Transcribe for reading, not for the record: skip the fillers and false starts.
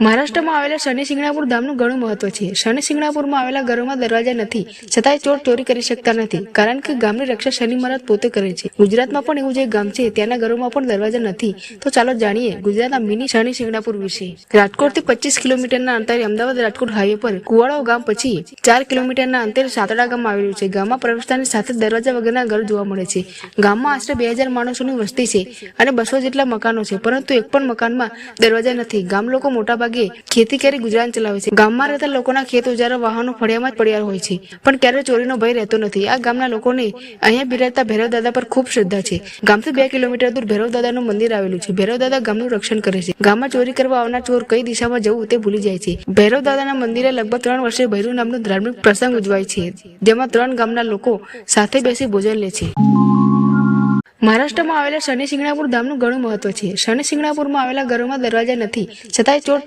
મહારાષ્ટ્રમાં આવેલા શનિ શિંગણાપુર ધામનું ઘણું મહત્વ છે. શનિ શિંગણાપુરમાં આવેલા ઘરોમાં દરવાજા નથી, છતાંય ચોર ચોરી કરી શકતા નથી, કારણ કે ગામની રક્ષા શનિ મહારાજ પોતે કરે છે. ગુજરાતમાં પણ એવું જે ગામ છે ત્યાંના ઘરોમાં પણ દરવાજા નથી. તો ચાલો જાણીએ ગુજરાતના મિની શનિ શિંગણાપુર વિશે. રાજકોટથી 25 કિલોમીટરના અંતરે અમદાવાદ રાજકોટ હાઈવે પર કુવાડો ગામ પછી 4 કિલોમીટરના અંતરે સાતડા ગામ આવેલું છે. ગામમાં પ્રવેશતાની સાથે દરવાજા વગરના ઘર જોવા મળે છે. ગામમાં આશરે 2000 માણસોની વસ્તી છે અને 200 જેટલા મકાનો છે, પરંતુ એક પણ મકાનમાં દરવાજા નથી. ગામ લોકો મોટાભાગે ખેતી કરી ગુજરાન ચલાવે છે. ગામમાં રહેતા લોકોના ખેત ઓજારો વાહનો ફળિયામાં જ પડ્યા હોય છે, પણ ક્યારેય ચોરીનો ભય રહેતો નથી. આ ગામના લોકોને અહીંયા બિરાજતા ભૈરવ દાદા પર ખૂબ શ્રદ્ધા છે. ગામથી 2 કિલોમીટર દૂર ભૈરવ દાદાનું મંદિર આવેલું છે. ભૈરવ દાદા ગામનું રક્ષણ કરે છે. ગામમાં ચોરી કરવા આવનાર ચોર કઈ દિશામાં જવું તે ભૂલી જાય છે. ભૈરવ દાદાના મંદિરે લગભગ 3 વર્ષે ભૈરવ નામનો ધાર્મિક પ્રસંગ ઉજવાય છે, જેમાં 3 ગામના લોકો સાથે બેસી ભોજન લે છે. મહારાષ્ટ્રમાં આવેલા શનિ શિંગણાપુર ધામનું ઘણું મહત્વ છે. શનિ શિંગણાપુરમાં આવેલા ઘરોમાં દરવાજા નથી, છતાંય ચોર